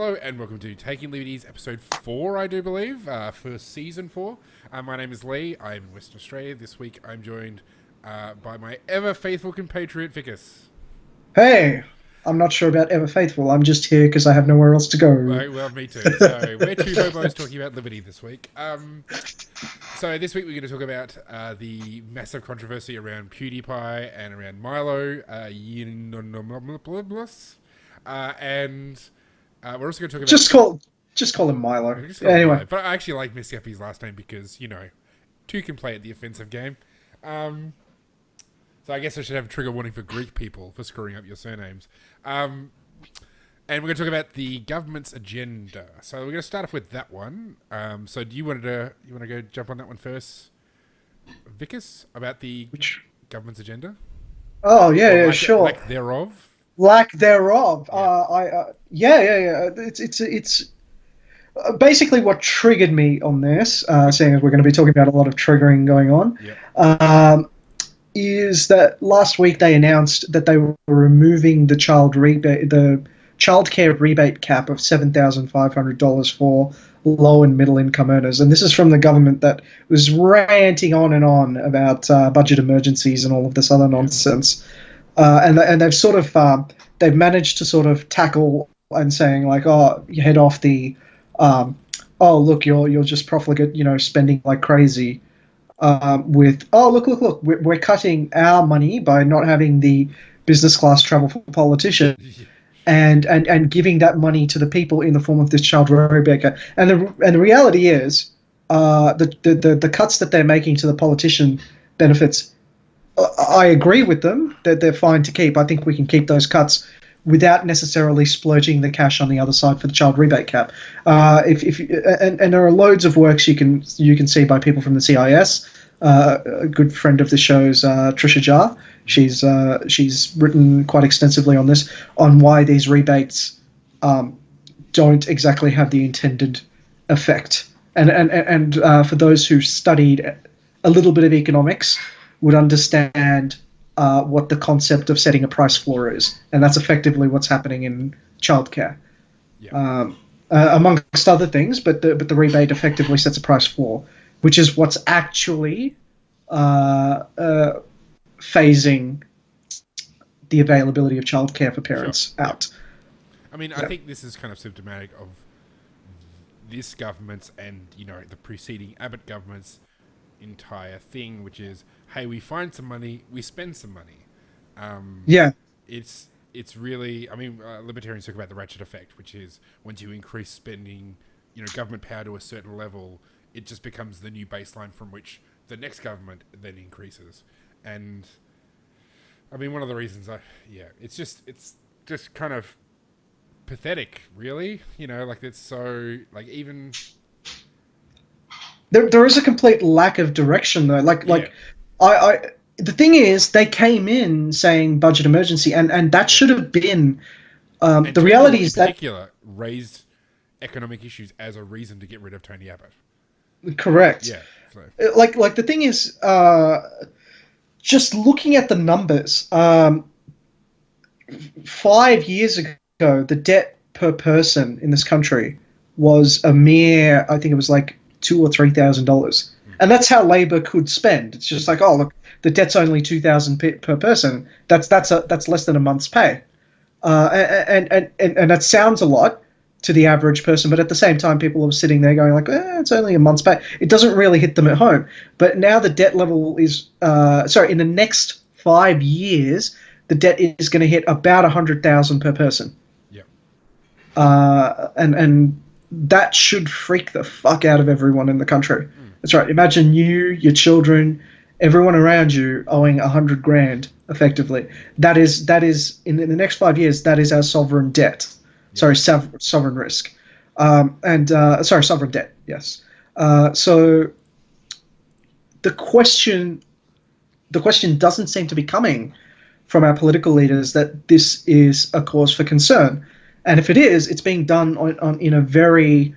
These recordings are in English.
Hello and welcome to Taking Liberties, episode 4, I do believe, for season 4. My name is Lee. I'm in Western Australia. This week I'm joined by my ever-faithful compatriot, Vicus. Hey, I'm not sure about ever faithful. I'm just here because I have nowhere else to go. Right, well, me too. So we're two hobos talking about liberty this week. So this week we're going to talk about the massive controversy around PewDiePie and around Milo Yiannopoulos. And we're also going to talk about... Just call him Milo. Anyway. Milo. But I actually like messing up his last name because, you know, two can play at the offensive game. So I guess I should have a trigger warning for Greek people for screwing up your surnames. And we're going to talk about the government's agenda. So we're going to start off with that one. So do you want to go jump on that one first, Vicus, about the government's agenda? Oh yeah, sure. Lack thereof. Lack thereof. Yeah. It's basically what triggered me on this. Seeing as we're going to be talking about a lot of triggering going on. Yeah. Is that last week they announced that they were removing the childcare rebate cap of $7,500 for low and middle income earners, and this is from the government that was ranting on and on about budget emergencies and all of this other nonsense, and they've sort of they've managed to sort of tackle and saying like, oh, you head off the oh look, you're just profligate, spending like crazy. With look, we're cutting our money by not having the business class travel for politicians, and giving that money to the people in the form of this child rebate cap. And the reality is, the cuts that they're making to the politician benefits, I agree with them that they're fine to keep. I think we can keep those cuts without necessarily splurging the cash on the other side for the child rebate cap. And there are loads of works you can see by people from the CIS. A good friend of the show's Trisha Jar. She's written quite extensively on this, on why these rebates don't exactly have the intended effect. And for those who studied a little bit of economics, would understand what the concept of setting a price floor is, and that's effectively what's happening in childcare, amongst other things. But the rebate effectively sets a price floor, which is what's actually phasing the availability of childcare for parents out. I mean, I think this is kind of symptomatic of this government's and the preceding Abbott government's entire thing, which is, hey, we find some money, we spend some money. It's really, I mean, libertarians talk about the ratchet effect, which is once you increase spending, government power to a certain level, it just becomes the new baseline from which the next government then increases. And I mean, one of the reasons it's just kind of pathetic, really. It's so, even... There is a complete lack of direction, though. The thing is, they came in saying budget emergency, and that should have been. The reality is that, in particular, raised economic issues as a reason to get rid of Tony Abbott. Correct. Yeah. So. The thing is, just looking at the numbers, 5 years ago, the debt per person in this country was a mere, I think it was like $2,000 or $3,000, and that's how Labor could spend. It's just like, oh look, the debt's only $2,000 per person. That's less than a month's pay, and that sounds a lot to the average person, but at the same time, people are sitting there going like, it's only a month's pay. It doesn't really hit them at home. But now the debt level is, in the next 5 years, the debt is going to hit about $100,000 per person. Yeah. And that should freak the fuck out of everyone in the country. That's right. Imagine you, your children, everyone around you owing $100,000 effectively. That is in the next 5 years. That is our sovereign debt. Sorry, sovereign risk, sovereign debt. Yes. So the question doesn't seem to be coming from our political leaders that this is a cause for concern, and if it is, it's being done in a very,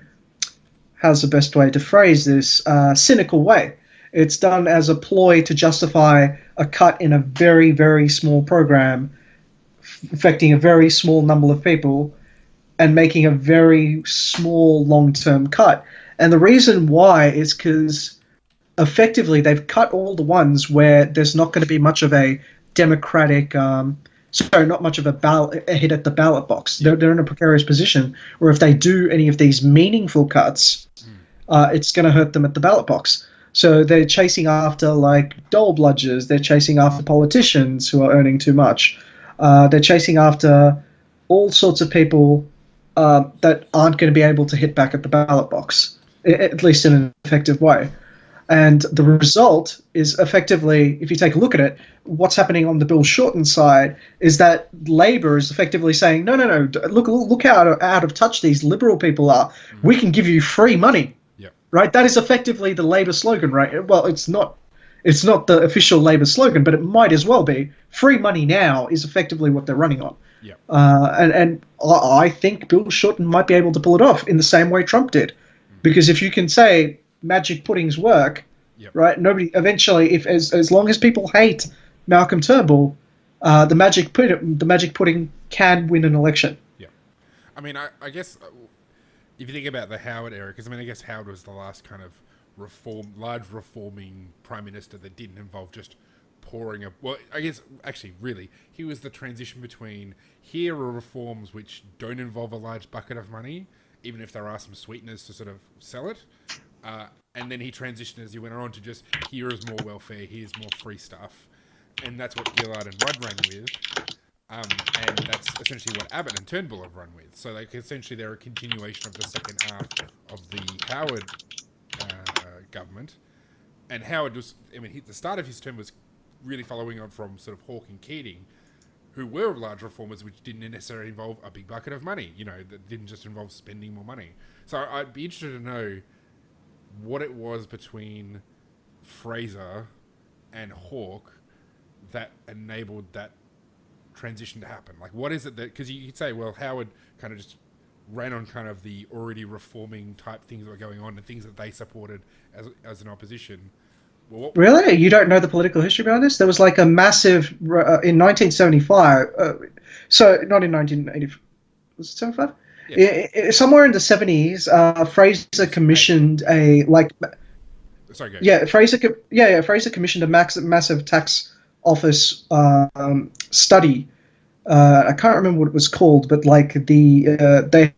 how's the best way to phrase this, cynical way. It's done as a ploy to justify a cut in a very, very small program affecting a very small number of people, and making a very small long-term cut. And the reason why is because effectively they've cut all the ones where there's not going to be much of a democratic, not much of a hit at the ballot box. They're in a precarious position where if they do any of these meaningful cuts, it's going to hurt them at the ballot box. So they're chasing after like dole bludgers. They're chasing after politicians who are earning too much. They're chasing after all sorts of people that aren't going to be able to hit back at the ballot box, at least in an effective way. And the result is effectively, if you take a look at it, what's happening on the Bill Shorten side is that Labor is effectively saying, no, look how out of touch these Liberal people are. We can give you free money. Right, that is effectively the Labor slogan, right? Well, it's not the official Labor slogan, but it might as well be. Free money now is effectively what they're running on. And I think Bill Shorten might be able to pull it off in the same way Trump did, because if you can say magic puddings work, right? Nobody eventually, if as long as people hate Malcolm Turnbull, the magic pudding can win an election. I mean, I guess. If you think about the Howard era, because I guess Howard was the last kind of large reforming prime minister that didn't involve just pouring a. Well, I guess actually, really, he was the transition between here are reforms which don't involve a large bucket of money, even if there are some sweeteners to sort of sell it, and then he transitioned as he went on to just here is more welfare, here's more free stuff, and that's what Gillard and Rudd ran with. And that's essentially what Abbott and Turnbull have run with. So, like, essentially, they're a continuation of the second half of the Howard government. And Howard was, the start of his term was really following on from sort of Hawke and Keating, who were large reformers which didn't necessarily involve a big bucket of money, that didn't just involve spending more money. So I'd be interested to know what it was between Fraser and Hawke that enabled that transition to happen. Like, what is it that, because you could say, well, Howard kind of just ran on kind of the already reforming type things that were going on and things that they supported as an opposition. Well, really? You don't know the political history behind this? There was like a massive, in 1975, so not in 1980, was it 75? Yeah. Somewhere in the 70s, Fraser commissioned a, like, sorry, go. Yeah, Fraser commissioned a massive tax office study. I can't remember what it was called, but like they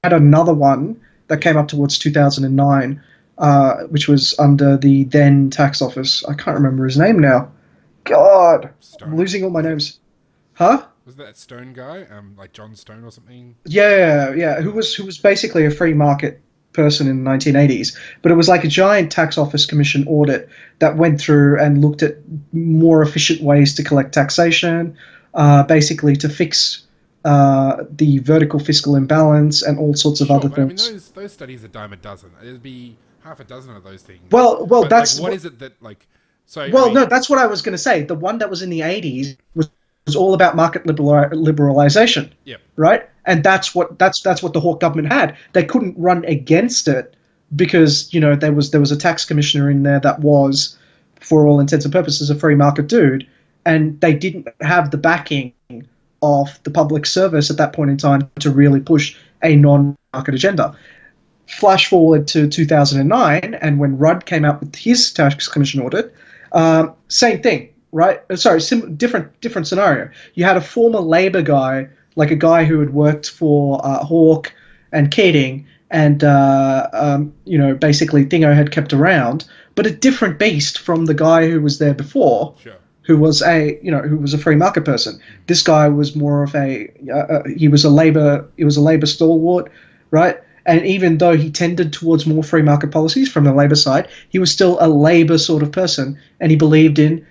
had another one that came up towards 2009, which was under the then tax office. I can't remember his name now. God, Stone. I'm losing all my names. Huh? Was that Stone guy? Like John Stone or something? Yeah. Who was basically a free market person in the 1980s, but it was like a giant tax office commission audit that went through and looked at more efficient ways to collect taxation, basically to fix the vertical fiscal imbalance and all sorts of other things. Those studies are a dime a dozen. There'd be half a dozen of those things. Well, that's like, what is it that like? So no, that's what I was going to say. The one that was in the 80s was all about market liberalization. Yeah. Right. And that's what the Hawke government had. They couldn't run against it because there was a tax commissioner in there that was, for all intents and purposes, a free market dude, and they didn't have the backing of the public service at that point in time to really push a non-market agenda. Flash forward to 2009, and when Rudd came out with his tax commission audit, same thing, right? Sorry, different scenario. You had a former Labor guy, like a guy who had worked for Hawke and Keating, and basically Thingo had kept around, but a different beast from the guy who was there before, sure. who was a free market person. This guy was more of he was a Labor stalwart, right? And even though he tended towards more free market policies from the Labor side, he was still a Labor sort of person, and he believed in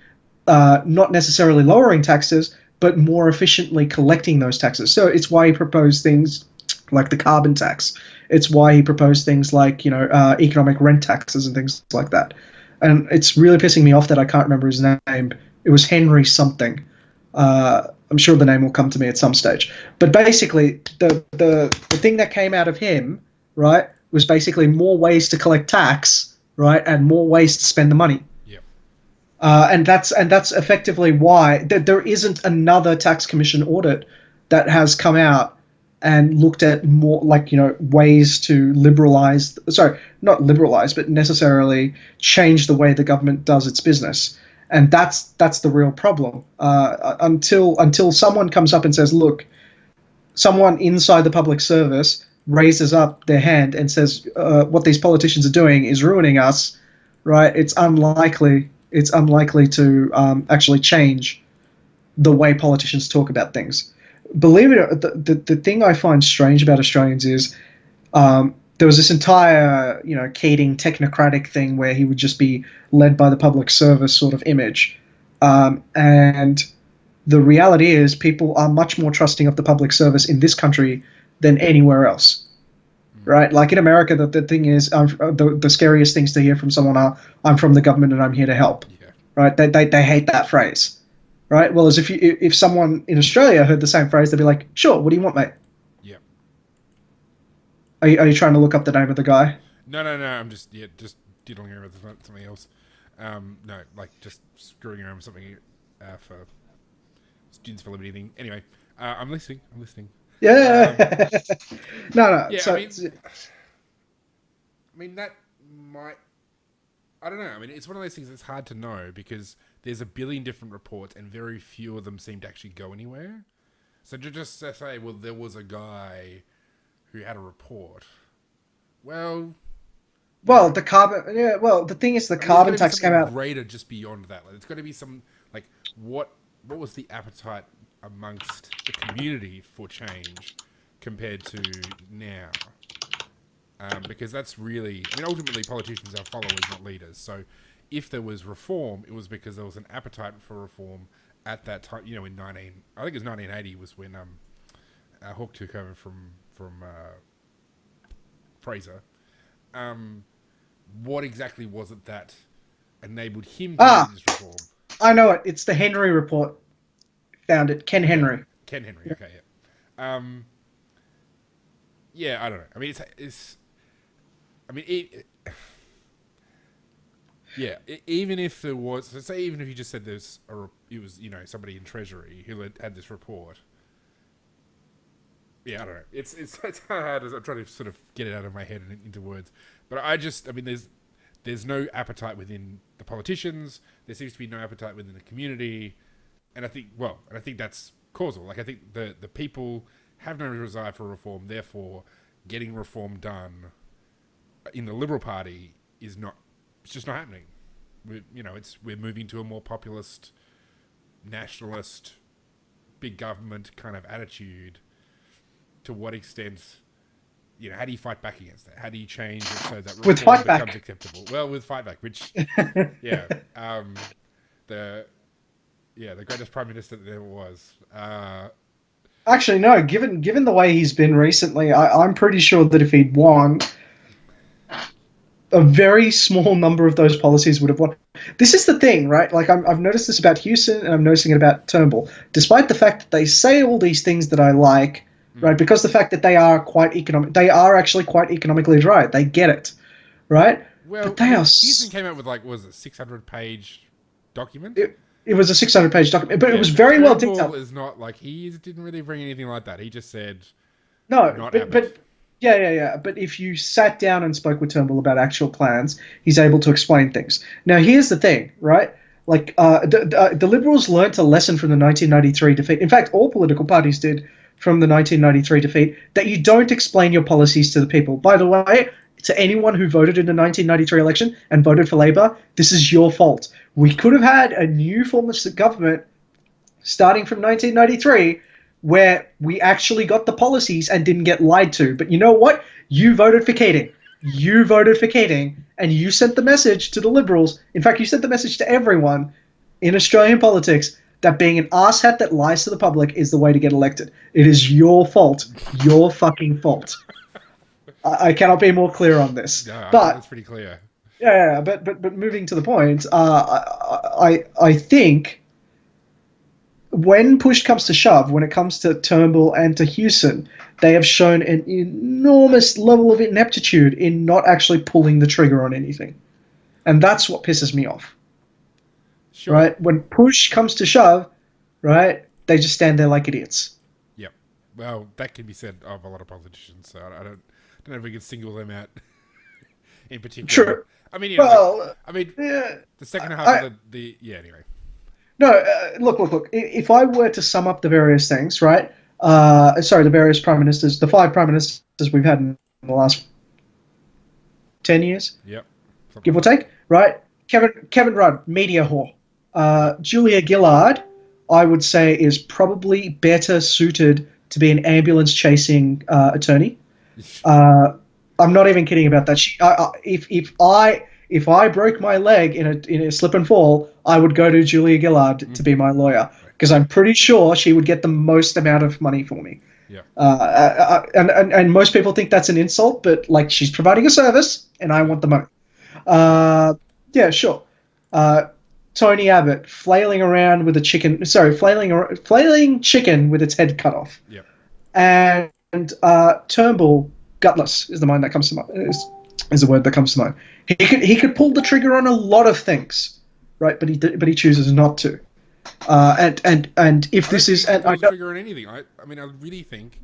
not necessarily lowering taxes, but more efficiently collecting those taxes. So it's why he proposed things like the carbon tax. It's why he proposed things like, economic rent taxes and things like that. And it's really pissing me off that I can't remember his name. It was Henry something. I'm sure the name will come to me at some stage. But basically, the thing that came out of him, right, was basically more ways to collect tax, right, and more ways to spend the money. And that's effectively why there isn't another tax commission audit that has come out and looked at more like, ways to liberalize, sorry, not liberalize, but necessarily change the way the government does its business. And that's the real problem. Until someone comes up and says, look, someone inside the public service raises up their hand and says, what these politicians are doing is ruining us, right? It's unlikely to actually change the way politicians talk about things. Believe it or not, the thing I find strange about Australians is there was this entire, Keating technocratic thing where he would just be led by the public service sort of image. And the reality is people are much more trusting of the public service in this country than anywhere else. Right? Like in America, the thing is, the scariest things to hear from someone are, I'm from the government and I'm here to help. Yeah. Right? They hate that phrase. Right? Well, as if someone in Australia heard the same phrase, they'd be like, sure, what do you want, mate? Yeah. Are you trying to look up the name of the guy? No. I'm just diddling around with something else. No, like just screwing around with something for Students for Liberty thing. Anyway, I'm listening. Yeah. No. Yeah, So, I mean that might. I don't know. I mean, it's one of those things that's hard to know because there's a billion different reports and very few of them seem to actually go anywhere. So to just say, well, there was a guy who had a report. Well, the carbon. Yeah. Well, the thing is, the carbon tax came out greater just beyond that. Like, it's got to be some like what was the appetite amongst the community for change compared to now? Because that's really, I mean, ultimately politicians are followers, not leaders. So if there was reform, it was because there was an appetite for reform at that time. In I think it was 1980 was when Hawke took over from Fraser. What exactly was it that enabled him to do this reform? I know it. It's the Henry Report. Found it. Ken Henry. Yeah. Ken Henry. Okay. Yeah. Yeah. I don't know. I mean, it's. I mean, even if there was, so say, even if you just said it was somebody in Treasury who had this report. Yeah, I don't know. It's hard as I'm trying to sort of get it out of my head and into words. But I mean, there's no appetite within the politicians. There seems to be no appetite within the community, and I think that's causal. Like I think the people have no desire for reform. Therefore, getting reform done in the Liberal Party it's just not happening. We're moving to a more populist, nationalist, big government kind of attitude. To what extent, how do you fight back against that? How do you change it so that reform becomes acceptable? Well, with fight back, which, the greatest prime minister that there was. Actually, no. Given the way he's been recently, I'm pretty sure that if he'd won, a very small number of those policies would have won. This is the thing, right? Like I've noticed this about Houston, and I'm noticing it about Turnbull. Despite the fact that they say all these things that I like, right? Because the fact that they are actually quite economically right. They get it, right? Well, but they are. Houston came out with was it 600-page document? It was a 600-page document, but it was very well detailed. Turnbull is not he didn't really bring anything like that. He just said no, but. Yeah. But if you sat down and spoke with Turnbull about actual plans, he's able to explain things. Now, here's the thing, right? Like, the Liberals learnt a lesson from the 1993 defeat. In fact, all political parties did from the 1993 defeat, that you don't explain your policies to the people. By the way, to anyone who voted in the 1993 election and voted for Labour, this is your fault. We could have had a new form of government starting from 1993 where we actually got the policies and didn't get lied to. But you know what? You voted for Keating. And you sent the message to the Liberals. In fact, you sent the message to everyone in Australian politics that being an arsehat that lies to the public is the way to get elected. It is your fault. Your fucking fault. I cannot be more clear on this. No, but that's pretty clear. Yeah, but moving to the point, I think when push comes to shove, when it comes to Turnbull and to Houston, they have shown an enormous level of ineptitude in not actually pulling the trigger on anything. And that's what pisses me off. Sure. Right? When push comes to shove, right, they just stand there like idiots. Yep. Well, that can be said of a lot of politicians, so don't know if we can single them out in particular. True. I mean, Well, I mean, yeah. the second half I, of the yeah. Anyway, no, look. If I were to sum up the various things, right? Sorry, the various prime ministers, the 5 prime ministers we've had in the last 10 years, yep, something give or like that. take, right? Kevin Rudd, media whore. Julia Gillard, I would say, is probably better suited to be an ambulance chasing attorney. Uh, I'm not even kidding about that. If I broke my leg in a slip and fall, I would go to Julia Gillard to be my lawyer because I'm pretty sure she would get the most amount of money for me. Yeah. And most people think that's an insult, but like she's providing a service, and I want the money. Yeah, sure. Tony Abbott flailing around with a chicken. Sorry, flailing chicken with its head cut off. Yep. And Turnbull, gutless is the mind that comes to mind. Is the word that comes to mind. He could pull the trigger on a lot of things, right? But he chooses not to. And if this is I don't trigger on anything. I mean, I really think.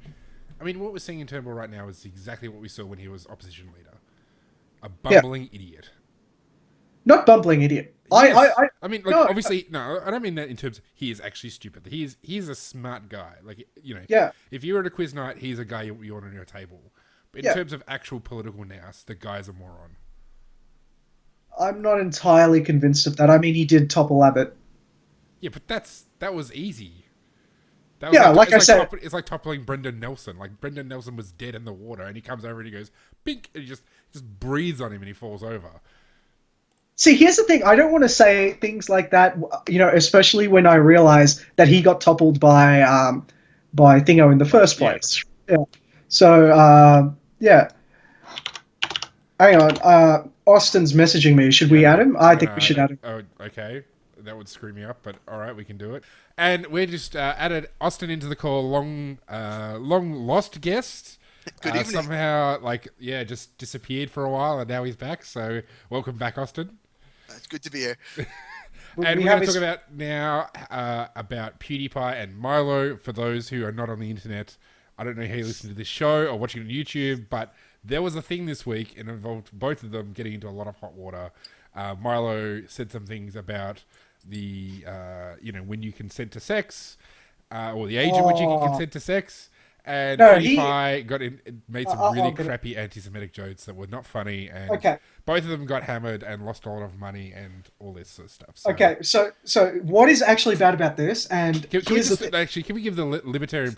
I mean, what we're seeing in Turnbull right now is exactly what we saw when he was opposition leader. A bumbling idiot. Not bumbling idiot. Yes. I mean, like, no, obviously, no, I don't mean that in terms of he is actually stupid. He's a smart guy. Like, Yeah. if you were at a quiz night, he's a guy you want on your table. But in terms of actual political nous, the guy's a moron. I'm not entirely convinced of that. I mean, he did topple Abbott. Yeah, but that was easy. That was like I said, it's like toppling Brendan Nelson. Like, Brendan Nelson was dead in the water, and he comes over and he goes, bink, and he just breathes on him and he falls over. see, here's the thing. I don't want to say things like that, especially when I realize that he got toppled by Thingo in the first place. Yeah. So, yeah. Hang on. Austin's messaging me. Should we add him? I think we should add him. Oh, okay. That would screw me up, but all right, we can do it. And we just added Austin into the call. Long lost guest. Good evening. Somehow, just disappeared for a while, and now he's back. So, welcome back, Austin. It's good to be here. And we're going to talk about now about PewDiePie and Milo. For those who are not on the internet, I don't know how you listen to this show or watching it on YouTube, but there was a thing this week and it involved both of them getting into a lot of hot water. Milo said some things about the, when you consent to sex, or the age at which you can consent to sex. And PewDiePie made some really crappy anti-Semitic jokes that were not funny, and both of them got hammered and lost a lot of money and all this sort of stuff. So, okay, so what is actually bad about this? And can we give the libertarian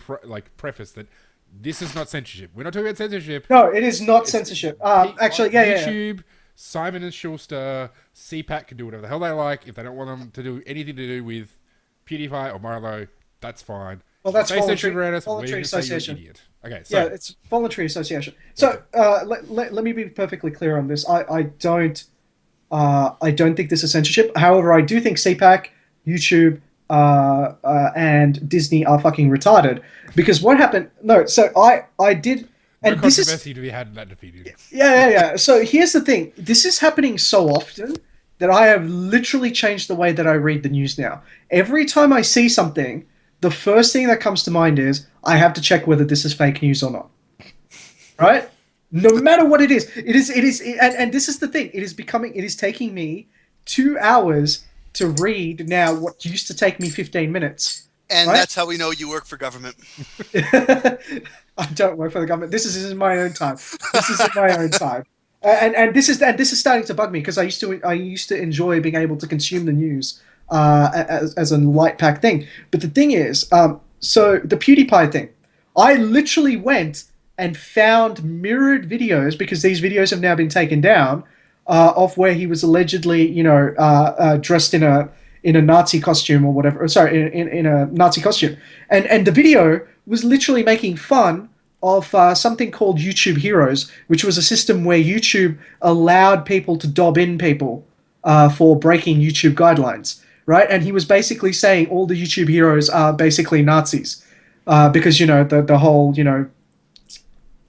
preface that this is not censorship? We're not talking about censorship. No, it is not censorship. YouTube, Simon and Schuster, CPAC can do whatever the hell they like. If they don't want them to do anything to do with PewDiePie or Milo, that's fine. Well, that's voluntary association. Okay, so it's voluntary association. So let me be perfectly clear on this. I don't think this is censorship. However, I do think CPAC, YouTube, and Disney are fucking retarded. Because what happened? No, so I did. And this is controversy to be had in that defeated. Yeah. So here's the thing. This is happening so often that I have literally changed the way that I read the news now. Every time I see something, the first thing that comes to mind is I have to check whether this is fake news or not. Right? No matter what it is, and this is the thing. It is taking me 2 hours to read now what used to take me 15 minutes. And that's how we know you work for government. I don't work for the government. This is in my own time. And this is starting to bug me because I used to enjoy being able to consume the news as a light pack thing. But the thing is, so the PewDiePie thing, I literally went and found mirrored videos because these videos have now been taken down of where he was allegedly, dressed in a Nazi costume or whatever. Sorry, in a Nazi costume, and the video was literally making fun of something called YouTube Heroes, which was a system where YouTube allowed people to dob in people for breaking YouTube guidelines. Right, and he was basically saying all the YouTube heroes are basically Nazis, because the whole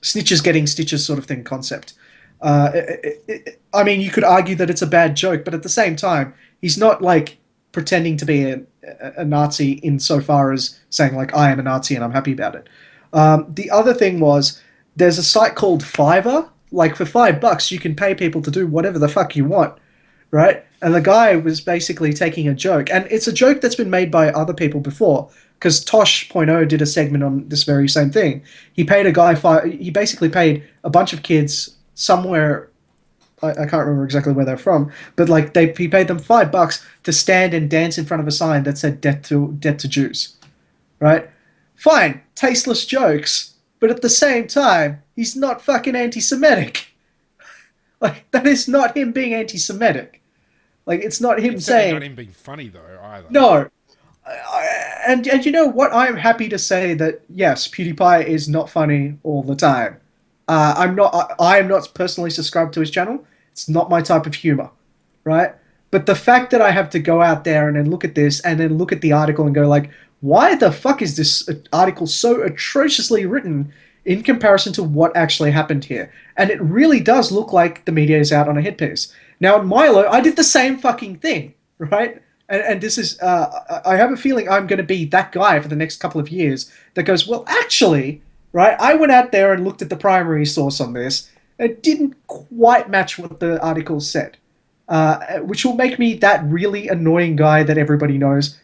snitches getting stitches sort of thing concept. I mean, you could argue that it's a bad joke, but at the same time, he's not like pretending to be a Nazi insofar as saying like I am a Nazi and I'm happy about it. The other thing was there's a site called Fiverr. Like for $5, you can pay people to do whatever the fuck you want, right? And the guy was basically taking a joke, and it's a joke that's been made by other people before. Because Tosh.0 did a segment on this very same thing. He paid a guy he basically paid a bunch of kids somewhere. I can't remember exactly where they're from, but like he paid them $5 to stand and dance in front of a sign that said "Death to Jews," right? Fine, tasteless jokes, but at the same time, he's not fucking anti-Semitic. Like that is not him being anti-Semitic. Like it's not him It's saying. not him being funny though either. No, and you know what? I am happy to say that yes, PewDiePie is not funny all the time. I'm not. I am not personally subscribed to his channel. It's not my type of humor, right? But the fact that I have to go out there and then look at this and then look at the article and go like, why the fuck is this article so atrociously written in comparison to what actually happened here? And it really does look like the media is out on a hit piece. Now in Milo, I did the same fucking thing, right? And this is, I have a feeling I'm going to be that guy for the next couple of years that goes, well, actually, right, I went out there and looked at the primary source on this. It didn't quite match what the article said, which will make me that really annoying guy that everybody knows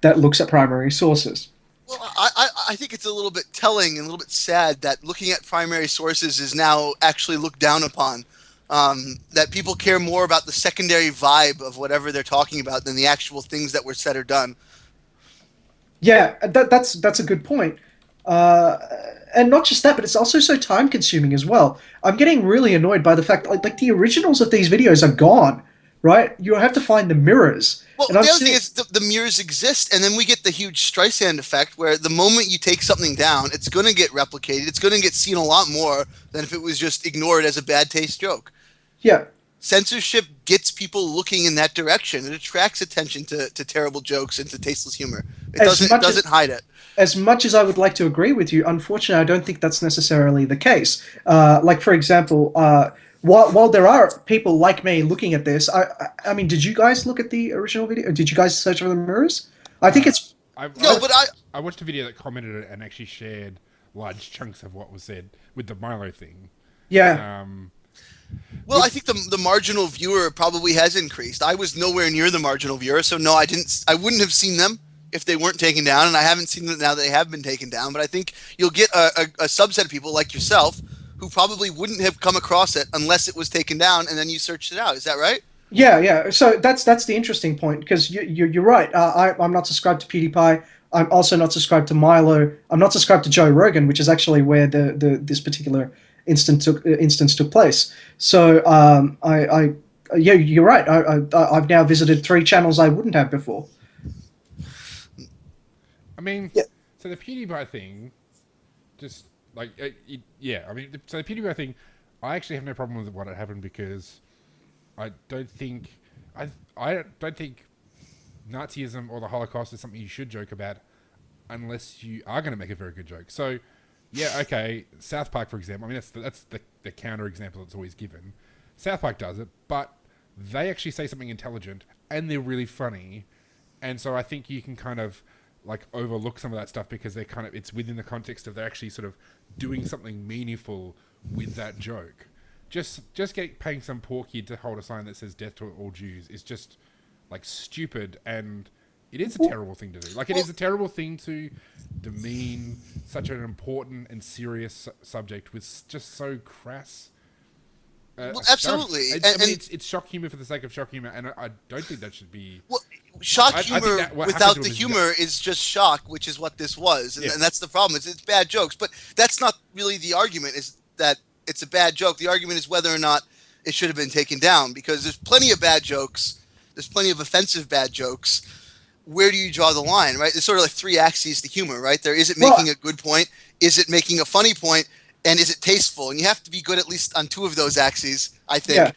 that looks at primary sources. Well, I think it's a little bit telling and a little bit sad that looking at primary sources is now actually looked down upon. That people care more about the secondary vibe of whatever they're talking about than the actual things that were said or done. Yeah, that's a good point. And not just that, but it's also so time consuming as well. I'm getting really annoyed by the fact like the originals of these videos are gone, right? You have to find the mirrors. Well, And the I've other seen- thing is the mirrors exist, and then we get the huge Streisand effect where the moment you take something down, it's going to get replicated. It's going to get seen a lot more than if it was just ignored as a bad taste joke. yeah, Censorship gets people looking in that direction. It attracts attention to terrible jokes and to tasteless humor. It doesn't hide it. as much as I would like to agree with you, unfortunately, I don't think that's necessarily the case. Like, for example, while there are people like me looking at this, I mean, did you guys look at the original video? Did you guys search for the mirrors? I think it's... I watched a video that commented it and actually shared large chunks of what was said with the Milo thing. Yeah. Well, I think the marginal viewer probably has increased. I was nowhere near the marginal viewer, so no, I wouldn't have seen them if they weren't taken down, and I haven't seen them now that they have been taken down. But I think you'll get a subset of people like yourself who probably wouldn't have come across it unless it was taken down, and then you searched it out. Is that right? Yeah. So that's the interesting point, because you're right. I'm not subscribed to PewDiePie. I'm also not subscribed to Milo. I'm not subscribed to Joe Rogan, which is actually where this particular instance took place. So yeah, you're right. I've now visited 3 channels I wouldn't have before. I mean, Yeah. so the PewDiePie thing, just like, yeah, I mean, so the PewDiePie thing, I actually have no problem with what happened because I don't think Nazism or the Holocaust is something you should joke about unless you are going to make a very good joke. So, yeah, okay, South Park, for example, I mean, that's the counter example that's always given. South Park does it, but they actually say something intelligent and they're really funny. And so I think you can kind of like overlook some of that stuff because it's within the context of they're actually sort of doing something meaningful with that joke. Just paying some poor kid to hold a sign that says "Death to all Jews" is just like stupid, and it is a terrible thing to do. Like, it is a terrible thing to demean such an important and serious subject with just so crass. Well, absolutely. I mean, it's shock humor for the sake of shock humor, and I don't think that should be. Well, shock I think humor that what without happened the to him is humor is just shock, which is what this was, and, Yeah. and that's the problem. It's bad jokes, but that's not really the argument. Is that it's a bad joke? The argument is whether or not it should have been taken down, because there's plenty of bad jokes. There's plenty of offensive bad jokes. Where do you draw the line, right? There's sort of like 3 axes to humor, right? There is it making a good point, is it making a funny point, and is it tasteful? And you have to be good at least on 2 of those axes, I think,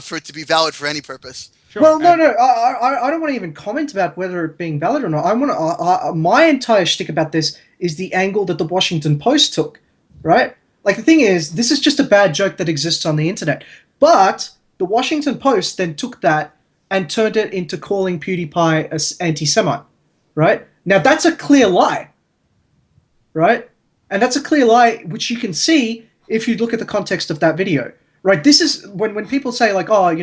for it to be valid for any purpose. Sure, Well, no. I don't want to even comment about whether it being valid or not. I want to. My entire shtick about this is the angle that the Washington Post took, right? Like, the thing is, this is just a bad joke that exists on the internet. But the Washington Post then took that and turned it into calling PewDiePie an anti-Semite, right? Now, that's a clear lie, right? And that's a clear lie, which you can see if you look at the context of that video. Right? This is when people say like, oh,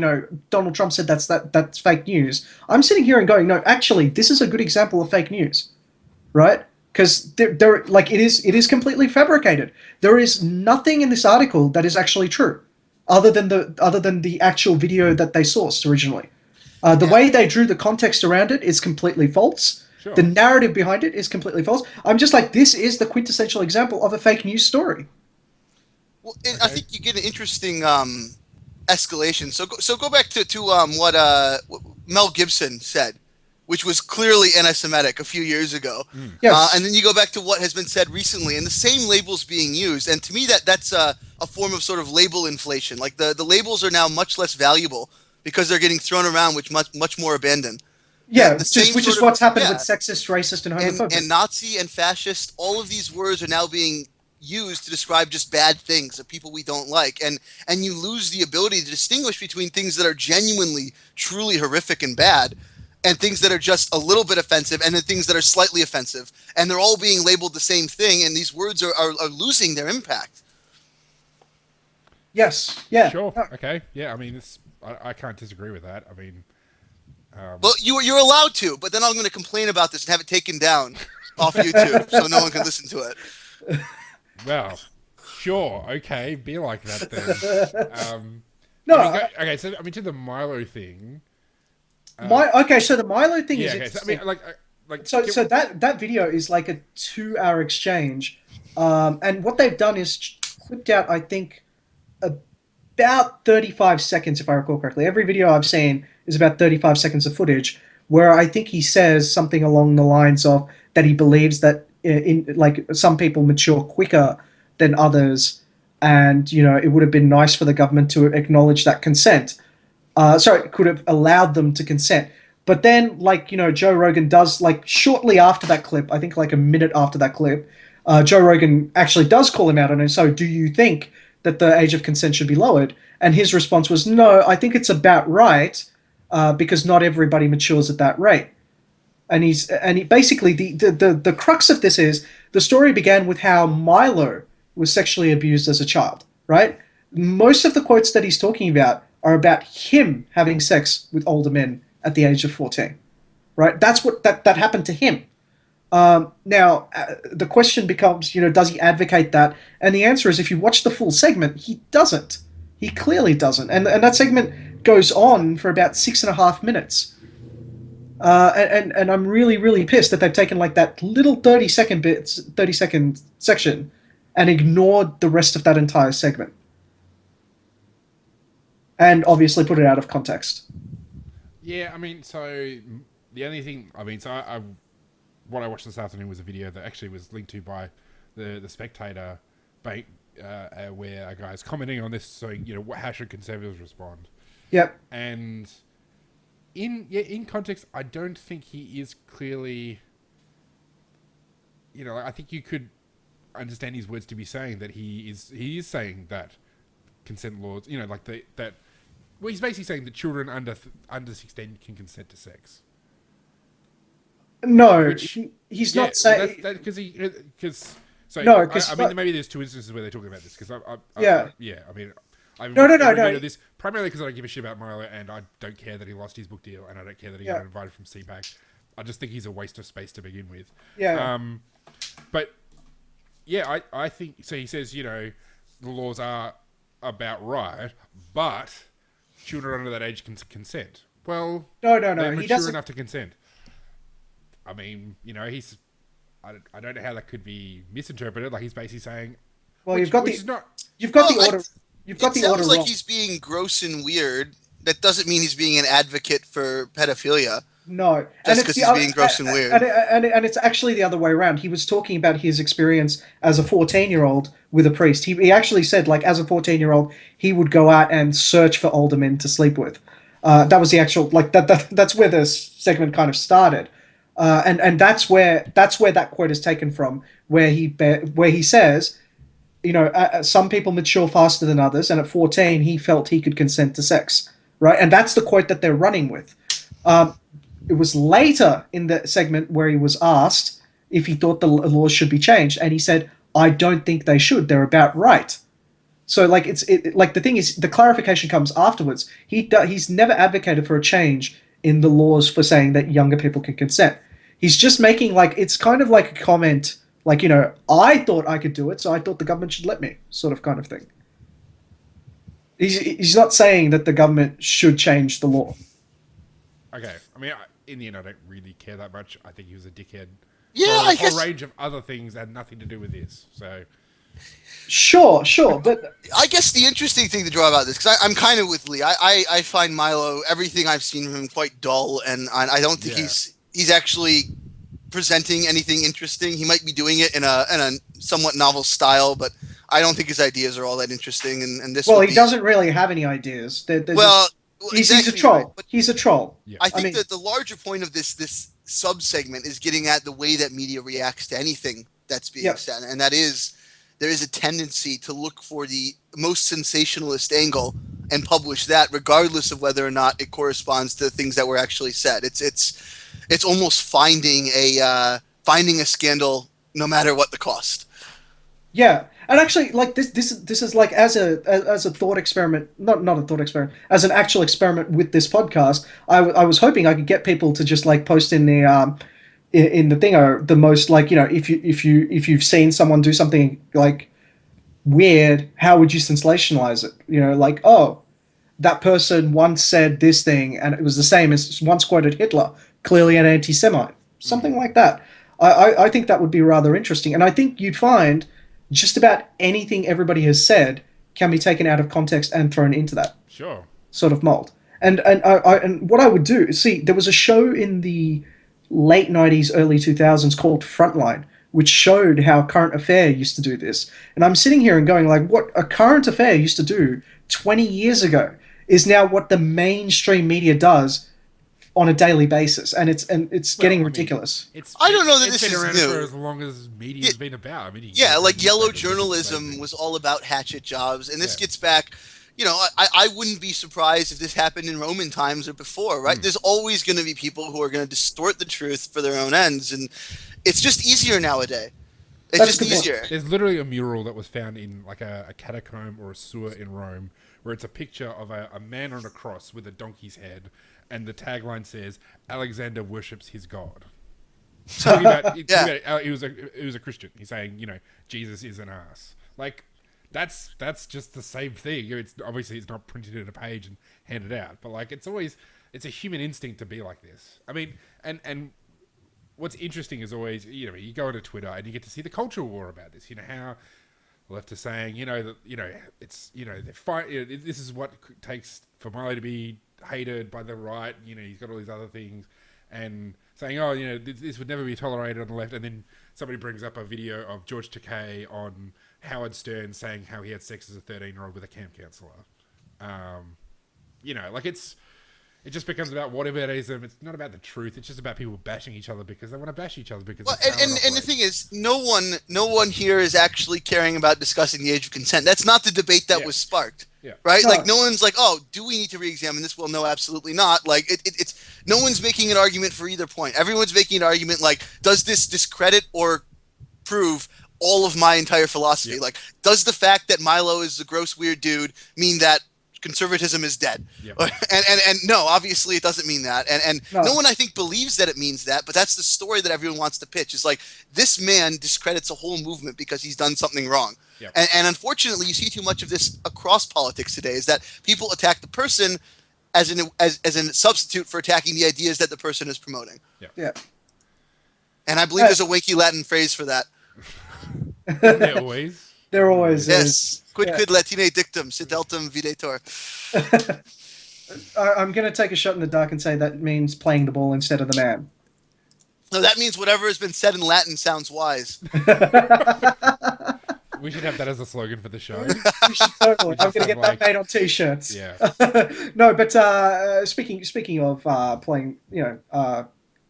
Donald Trump said that's fake news. I'm sitting here and going, no, actually, this is a good example of fake news, right? Because like it is completely fabricated. There is nothing in this article that is actually true, other than the actual video that they sourced originally. The way they drew the context around it is completely false. Sure. The narrative behind it is completely false. I'm just like, this is the quintessential example of a fake news story. Well, I think you get an interesting escalation. So go back to what Mel Gibson said, which was clearly anti-Semitic a few years ago. Yes. And then you go back to what has been said recently, and the same labels being used. And to me, that's a form of sort of label inflation. Like the labels are now much less valuable because they're getting thrown around with much more abandon. Yeah, which is what's happened with sexist, racist, and homophobic. And Nazi and fascist, all of these words are now being used to describe just bad things of people we don't like, and you lose the ability to distinguish between things that are genuinely, truly horrific and bad, and things that are just a little bit offensive, and then things that are slightly offensive, and they're all being labeled the same thing, and these words are losing their impact. Yes. Yeah. Sure. Okay. Yeah. I mean, I can't disagree with that. I mean, well, you're allowed to, but then I'm going to complain about this and have it taken down off YouTube so no one can listen to it. Well, sure, okay, be like that then. No, okay. So I mean, to the Milo thing. So the Milo thing is okay, interesting. so, I mean, so that video is like a 2-hour exchange, and what they've done is clipped out, I think, about 35 seconds, if I recall correctly. Every video I've seen is about 35 seconds of footage, where I think he says something along the lines of that he believes that like some people mature quicker than others, and it would have been nice for the government to acknowledge that consent. It could have allowed them to consent. But then, Joe Rogan does, shortly after that clip, I think like a minute after that clip, Joe Rogan actually does call him out on it. So, do you think that the age of consent should be lowered? And his response was, no, I think it's about right, because not everybody matures at that rate. And he basically, the crux of this is, the story began with how Milo was sexually abused as a child, right? Most of the quotes that he's talking about are about him having sex with older men at the age of 14, right? That's what that happened to him. Now, the question becomes, does he advocate that? And the answer is, if you watch the full segment, he doesn't. He clearly doesn't. And that segment goes on for about 6.5 minutes. And I'm really, really pissed that they've taken like that little 30-second section and ignored the rest of that entire segment. And obviously put it out of context. Yeah, I mean, so the only thing, what I watched this afternoon was a video that actually was linked to by the Spectator, where a guy's commenting on this, saying, how should conservatives respond? Yep. And in context, I don't think he is clearly, I think you could understand his words to be saying that he is saying that consent laws, well, he's basically saying that children under 16 can consent to sex. No, he's not saying... Maybe there's two instances where they're talking about this, because No. This primarily because I don't give a shit about Milo, and I don't care that he lost his book deal, and I don't care that he got invited from CPAC. I just think he's a waste of space to begin with. Yeah. But yeah, I think so. He says, the laws are about right, but children under that age can consent. Well, no. They're He mature doesn't... enough to consent. I mean, he's... I don't know how that could be misinterpreted. Like, he's basically saying... Well, you've got the order... You've got the order sounds like wrong. He's being gross and weird. That doesn't mean he's being an advocate for pedophilia. No. Just because he's being gross and weird. And it's actually the other way around. He was talking about his experience as a 14-year-old with a priest. He actually said, as a 14-year-old, he would go out and search for older men to sleep with. That was the actual... that's where the segment kind of started. And that's where that quote is taken from, where he says... some people mature faster than others, and at 14, he felt he could consent to sex, right? And that's the quote that they're running with. It was later in the segment where he was asked if he thought the laws should be changed, and he said, I don't think they should. They're about right. So like like the thing is, the clarification comes afterwards. He's never advocated for a change in the laws for saying that younger people can consent. He's just making like, it's kind of like a comment, like, you know, I thought I could do it, so I thought the government should let me, sort of kind of thing. He's not saying that the government should change the law. Okay, I mean, in the end, I don't really care that much. I think he was a dickhead. Yeah, for I a guess. whole range of other things that had nothing to do with this. So, Sure, but I guess the interesting thing to draw about this, because I'm kind of with Lee. I find Milo, everything I've seen from him, quite dull, and I don't think he's actually presenting anything interesting. He might be doing it in a somewhat novel style, but I don't think his ideas are all that interesting. And this. Well, he doesn't really have any ideas. He's a troll. Right, but he's a troll. yeah. I think that the larger point of this sub segment is getting at the way that media reacts to anything that's being said, and that is, there is a tendency to look for the most sensationalist angle and publish that, regardless of whether or not it corresponds to things that were actually said. It's almost finding a scandal, no matter what the cost. Yeah, and actually, like this is like, as a thought experiment, not a thought experiment, as an actual experiment with this podcast. I was hoping I could get people to just like post in the thing, or the most, like, you know, if you've seen someone do something like weird, how would you sensationalize it? You know, like, oh, that person once said this thing, and it was the same as once quoted Hitler, clearly an anti-Semite, something like that. I think that would be rather interesting, and I think you'd find just about anything everybody has said can be taken out of context and thrown into that sort of mold. And what I would do, see, there was a show in the late 90s, early 2000s called Frontline, which showed how Current Affair used to do this. And I'm sitting here and going, like, what a Current Affair used to do 20 years ago is now what the mainstream media does on a daily basis, and it's getting ridiculous. I don't know that it's this been is around new. for as long as media's been about. I mean, like yellow journalism was all about hatchet jobs, and this gets back. You know, I wouldn't be surprised if this happened in Roman times or before, right? There's always going to be people who are going to distort the truth for their own ends, and it's just easier nowadays. It's just easier. There's literally a mural that was found in like a catacomb or a sewer in Rome, where it's a picture of a man on a cross with a donkey's head, and the tagline says, "Alexander worships his god." Talking about, he was a Christian. He's saying, you know, Jesus is an ass. Like, that's just the same thing. It's obviously it's not printed in a page and handed out, but like it's a human instinct to be like this. I mean, and what's interesting is always, you know, you go onto Twitter and you get to see the cultural war about this. You know, how the left is saying, you know, that, you know, it's, you know, this is what it takes for Milo to be hated by the right. You know, he's got all these other things, and saying, oh, you know, this would never be tolerated on the left. And then somebody brings up a video of George Takei on Howard Stern saying how he had sex as a 13-year-old with a camp counselor. You know, like it just becomes about whataboutism. It's not about the truth. It's just about people bashing each other because they want to bash each other. Because and the thing is, no one here is actually caring about discussing the age of consent. That's not the debate that was sparked. Yeah. Right? No. Like, no one's like, oh, do we need to re-examine this? Well, no, absolutely not. Like, it's no one's making an argument for either point. Everyone's making an argument like, does this discredit or prove all of my entire philosophy? Yeah. Like, does the fact that Milo is a gross, weird dude mean that conservatism is dead? Yep. And no, obviously it doesn't mean that. And no one, I think, believes that it means that, but that's the story that everyone wants to pitch. Is like, this man discredits a whole movement because he's done something wrong. Yep. And unfortunately, you see too much of this across politics today, is that people attack the person as a substitute for attacking the ideas that the person is promoting. Yeah. And I believe there's a wanky Latin phrase for that. There always. There always yes. is. Quid Latine dictum, sed deltum videtur. I'm going to take a shot in the dark and say that means playing the ball instead of the man. No, that means whatever has been said in Latin sounds wise. We should have that as a slogan for the show. We should totally. I'm going to get that made on T-shirts. Yeah. No, but speaking of playing,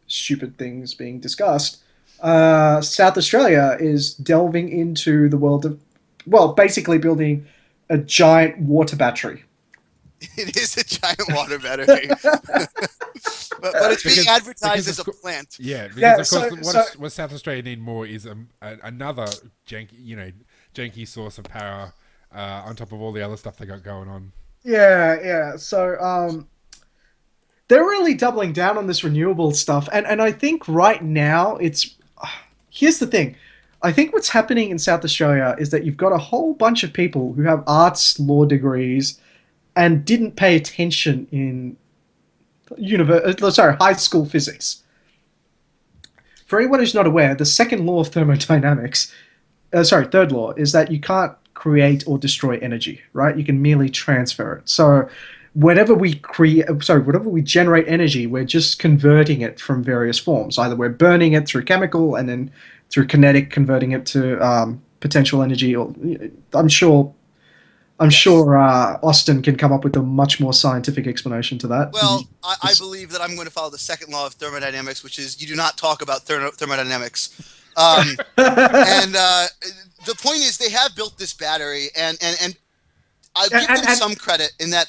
stupid things being discussed, South Australia is delving into the world of, well, basically building a giant water battery. It is a giant water battery. But it's being advertised as a plant. Yeah, because Yeah, of course, so- what South Australia need more is another janky source of power on top of all the other stuff they got going on. Yeah. So they're really doubling down on this renewable stuff, and I think right now it's here's the thing. I think what's happening in South Australia is that you've got a whole bunch of people who have arts law degrees and didn't pay attention in high school physics. For anyone who's not aware, the second law of thermodynamics, third law, is that you can't create or destroy energy, right? You can merely transfer it. So whenever we generate energy, we're just converting it from various forms. Either we're burning it through chemical and then through kinetic, converting it to potential energy. Or I'm sure Austin can come up with a much more scientific explanation to that. Well, I believe that I'm going to follow the second law of thermodynamics, which is you do not talk about thermodynamics. And the point is, they have built this battery, and I'll give them some credit in that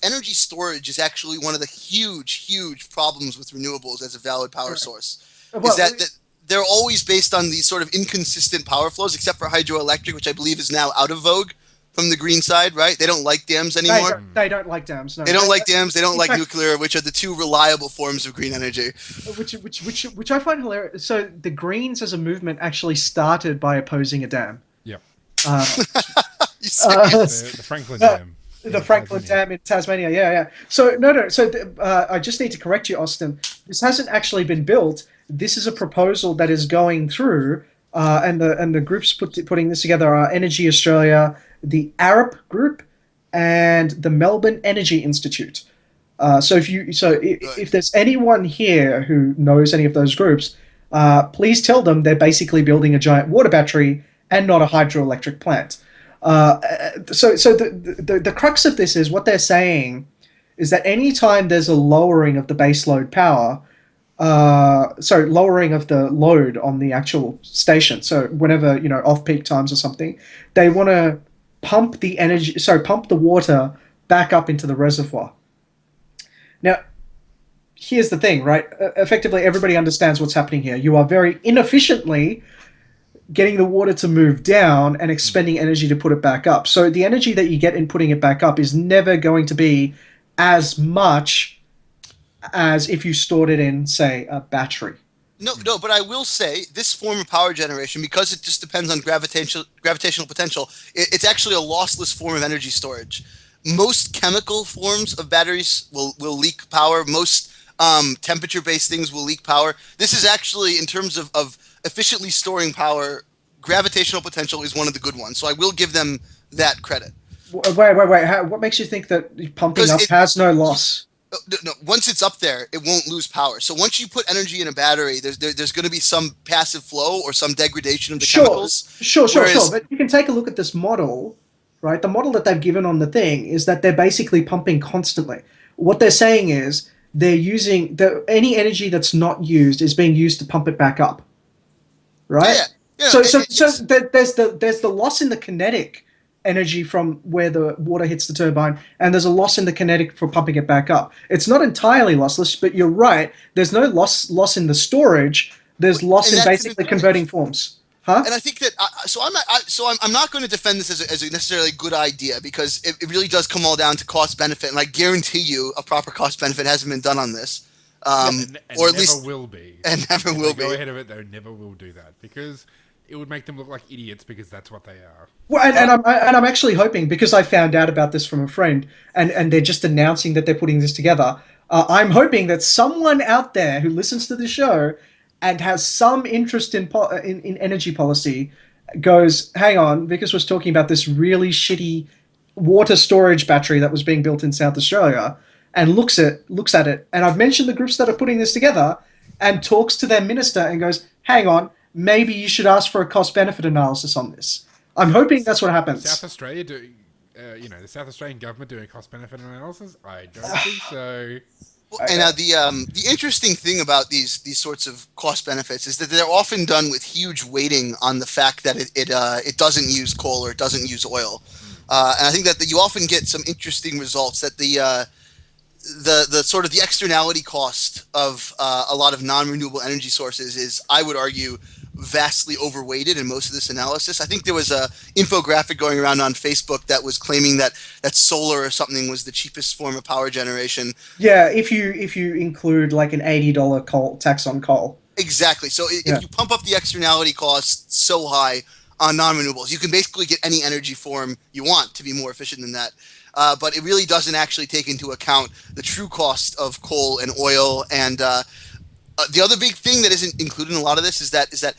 energy storage is actually one of the huge problems with renewables as a valid power source. Is that they're always based on these sort of inconsistent power flows, except for hydroelectric, which I believe is now out of vogue from the green side, right? They don't like dams anymore. They don't like dams. No. They don't like dams. They don't like nuclear, which are the two reliable forms of green energy. Which I find hilarious. So the Greens as a movement actually started by opposing a dam. Yep. The Franklin Dam. The Franklin Dam in Tasmania. Yeah. So no. So I just need to correct you, Austin. This hasn't actually been built. This is a proposal that is going through, and the groups putting this together are Energy Australia, the Arup Group, and the Melbourne Energy Institute. So if there's anyone here who knows any of those groups, please tell them they're basically building a giant water battery and not a hydroelectric plant. So the crux of this is what they're saying is that anytime there's a lowering of the baseload power, lowering of the load on the actual station. So whenever, off-peak times or something, they want to pump the water back up into the reservoir. Now, here's the thing, right? Effectively, everybody understands what's happening here. You are very inefficiently getting the water to move down and expending energy to put it back up. So the energy that you get in putting it back up is never going to be as much as if you stored it in, say, a battery. No, but I will say this form of power generation, because it just depends on gravitational potential, it's actually a lossless form of energy storage. Most chemical forms of batteries will leak power. Most temperature-based things will leak power. This is actually, in terms of efficiently storing power, gravitational potential is one of the good ones. So I will give them that credit. Wait. What makes you think that pumping up has no loss? No, once it's up there, it won't lose power. So once you put energy in a battery, there's going to be some passive flow or some degradation of the chemicals. Sure. But you can take a look at this model, right? The model that they've given on the thing is that they're basically pumping constantly. What they're saying is they're using any energy that's not used is being used to pump it back up, right? Yeah. So there's the loss in the kinetic energy from where the water hits the turbine, and there's a loss in the kinetic for pumping it back up. It's not entirely lossless, but you're right. There's no loss in the storage. There's loss in basically converting forms. Huh? And I think that I'm not going to defend this as a necessarily good idea, because it really does come all down to cost benefit, and I guarantee you a proper cost benefit hasn't been done on this, and or at never least will be. And never will be. Go ahead of it, they never will do that, because it would make them look like idiots, because that's what they are. Well, and I'm actually hoping, because I found out about this from a friend, and they're just announcing that they're putting this together. I'm hoping that someone out there who listens to the show and has some interest in energy policy goes, hang on, Vickers was talking about this really shitty water storage battery that was being built in South Australia, and looks at it, and I've mentioned the groups that are putting this together, and talks to their minister and goes, hang on, maybe you should ask for a cost-benefit analysis on this. I'm hoping that's what happens. South Australia doing, the South Australian government doing cost-benefit analysis? I don't think so. And the interesting thing about these sorts of cost benefits is that they're often done with huge weighting on the fact that it doesn't use coal or it doesn't use oil. And I think that you often get some interesting results. That the sort of the externality cost of a lot of non-renewable energy sources is, I would argue, vastly overweighted in most of this analysis. I think there was a infographic going around on Facebook that was claiming that solar or something was the cheapest form of power generation. Yeah, if you include like an $80 coal tax on coal. Exactly. So if you pump up the externality cost so high on non-renewables, you can basically get any energy form you want to be more efficient than that. But it really doesn't actually take into account the true cost of coal and oil. And the other big thing that isn't included in a lot of this is that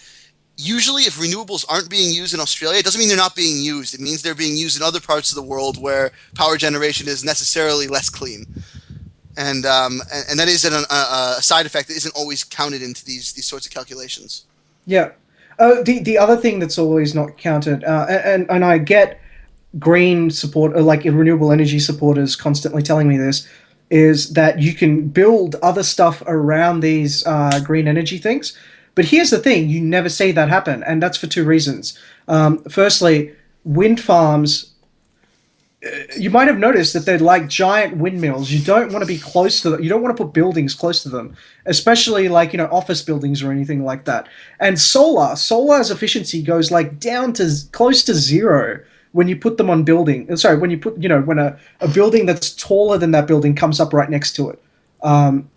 usually if renewables aren't being used in Australia, it doesn't mean they're not being used. It means they're being used in other parts of the world where power generation is necessarily less clean. And that is a side effect that isn't always counted into these sorts of calculations. Yeah. The other thing that's always not counted, and I get green support, or like renewable energy supporters constantly telling me this, is that you can build other stuff around these green energy things. But here's the thing, you never see that happen, and that's for two reasons. Firstly, wind farms, you might have noticed that they're like giant windmills. You don't want to be close to them. You don't want to put buildings close to them, especially like, office buildings or anything like that. And solar's efficiency goes like down to close to zero when you put them on building. Sorry, when you put, when a building that's taller than that building comes up right next to it.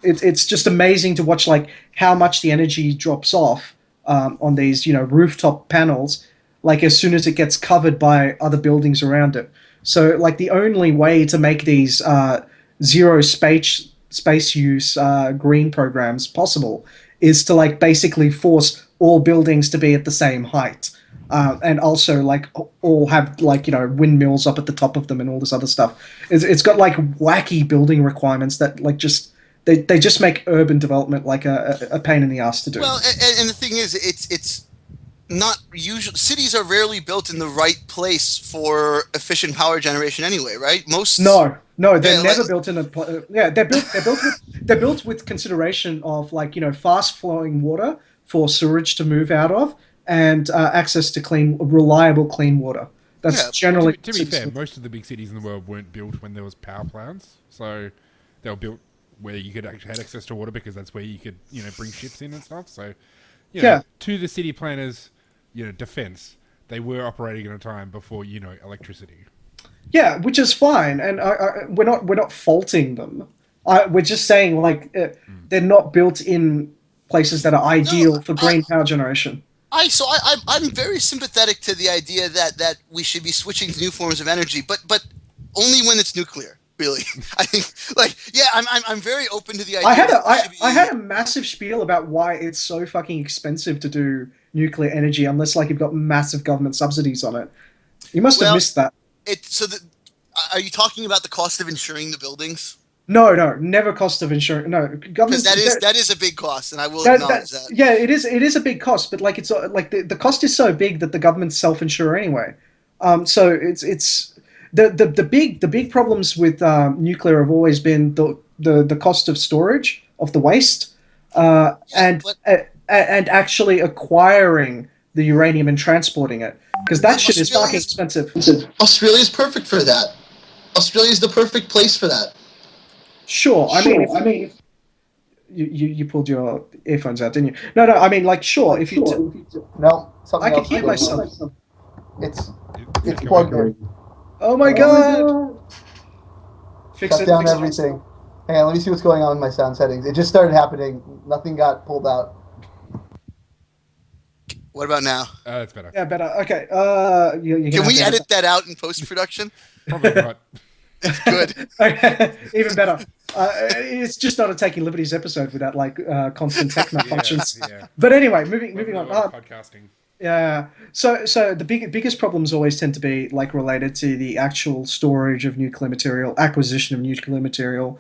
It's just amazing to watch like how much the energy drops off on these, rooftop panels, like as soon as it gets covered by other buildings around it. So, like, the only way to make these zero space use green programs possible is to, like, basically force all buildings to be at the same height. And also, like, all have, like, windmills up at the top of them and all this other stuff. It's got, like, wacky building requirements that, like, just... They just make urban development, like, a pain in the ass to do. Well, and the thing is, it's not usual. Cities are rarely built in the right place for efficient power generation anyway, right? They're never built in a they're built with consideration of, like, fast flowing water for sewage to move out of, and access to reliable clean water. That's generally... To be fair, most of the big cities in the world weren't built when there was power plants, so they were built where you could actually have access to water, because that's where you could bring ships in and stuff. So to the city planners' defense, they were operating at a time before electricity. Yeah, which is fine, and we're not faulting them. We're just saying, like, they're not built in places that are ideal for green power generation. I'm very sympathetic to the idea that we should be switching to new forms of energy, but only when it's nuclear. Really, I think, like, I'm very open to the idea. I had a massive spiel about why it's so fucking expensive to do nuclear energy unless, like, you've got massive government subsidies on it. You must have missed that. Are you talking about the cost of insuring the buildings? No, never cost of insurance. No, government. That is a big cost, and I will acknowledge that. Yeah, it is a big cost, but, like, it's like the cost is so big that the governments self-insure anyway. So it's. The big problems with nuclear have always been the cost of storage of the waste, and actually acquiring the uranium and transporting it, because that shit is fucking expensive. Australia's perfect for that. Australia's the perfect place for that. Sure, I mean, you pulled your earphones out, didn't you? No, I mean, like, sure, if you no, I can hear myself. It's plugged in. Oh my god! Shut down everything. Hang on, let me see what's going on with my sound settings. It just started happening. Nothing got pulled out. What about now? It's better. Yeah, better. Okay. Can we edit that out in post-production? Probably not. Good. Okay, even better. It's just not a Taking Liberties episode without, like, constant tech malfunctions. Yeah. But anyway, moving on. Podcasting. Yeah. So the biggest problems always tend to be, like, related to the actual storage of nuclear material, acquisition of nuclear material,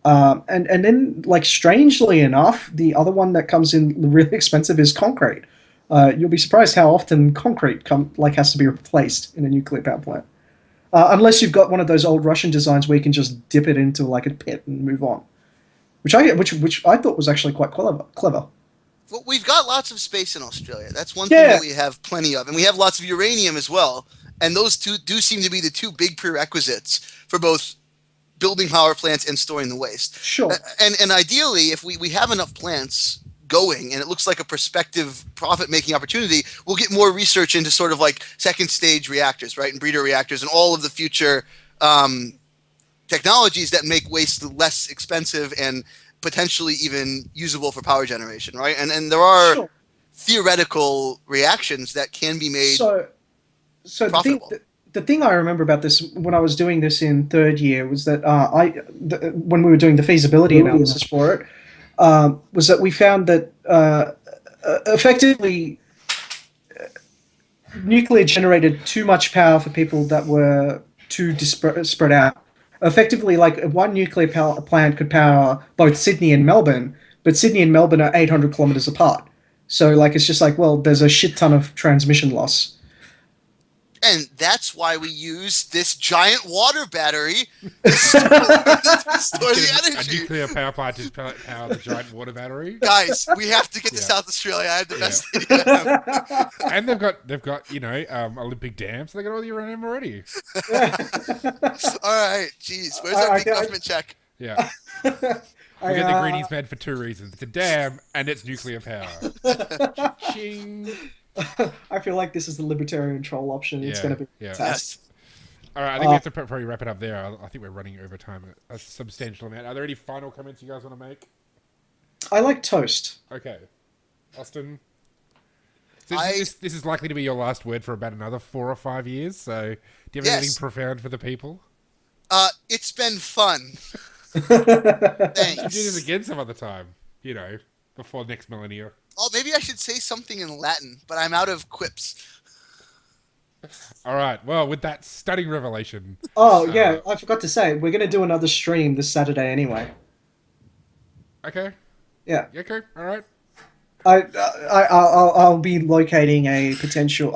and then, like, strangely enough, the other one that comes in really expensive is concrete. You'll be surprised how often concrete has to be replaced in a nuclear power plant, unless you've got one of those old Russian designs where you can just dip it into, like, a pit and move on, which I thought was actually quite clever. Well, we've got lots of space in Australia. That's one thing that we have plenty of. And we have lots of uranium as well. And those two do seem to be the two big prerequisites for both building power plants and storing the waste. Sure. And ideally, if we have enough plants going and it looks like a prospective profit-making opportunity, we'll get more research into sort of like second stage reactors, right, and breeder reactors and all of the future technologies that make waste less expensive and potentially even usable for power generation, right? And there are Sure. theoretical reactions that can be made So profitable. the thing I remember about this when I was doing this in third year was that when we were doing the feasibility analysis for it, was that we found that effectively nuclear generated too much power for people that were too spread out. Effectively, like one nuclear power plant could power both Sydney and Melbourne, but Sydney and Melbourne are 800 kilometers apart. So, like, it's just like, well, there's a shit ton of transmission loss. And that's why we use this giant water battery to store the A energy. nuclear power plant to power the giant water battery. Guys, we have to get to Yeah. South Australia. I have the best idea. And they've got Olympic dams, so they got all the uranium already. All right, jeez, where's that big government check? Yeah. We get the Greenies banned for two reasons. It's a dam and it's nuclear power. Ching. I feel like this is the libertarian troll option. It's going to be fantastic. Yes. All right, I think we have to probably wrap it up there. I think we're running over time a substantial amount. Are there any final comments you guys want to make? I like toast. Okay. Austin? This is likely to be your last word for about another 4 or 5 years, so do you have anything profound for the people? It's been fun. You should do Thanks. this again some other time, before next millennia. Oh, maybe I should say something in Latin, but I'm out of quips. All right, well, with that stunning revelation... Oh, yeah, I forgot to say, we're going to do another stream this Saturday anyway. Okay. Yeah. Okay, all right. I'll be locating a potential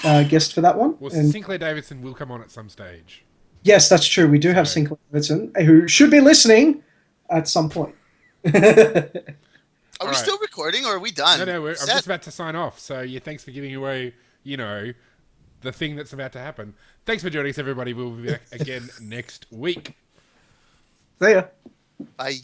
guest for that one. Well, And Sinclair Davidson will come on at some stage. yes, that's true. We do have Sinclair Davidson, who should be listening at some point. Are we still recording, or are we done? No, I'm just about to sign off. So, thanks for giving away, the thing that's about to happen. Thanks for joining us, everybody. We'll be back again next week. See ya. Bye.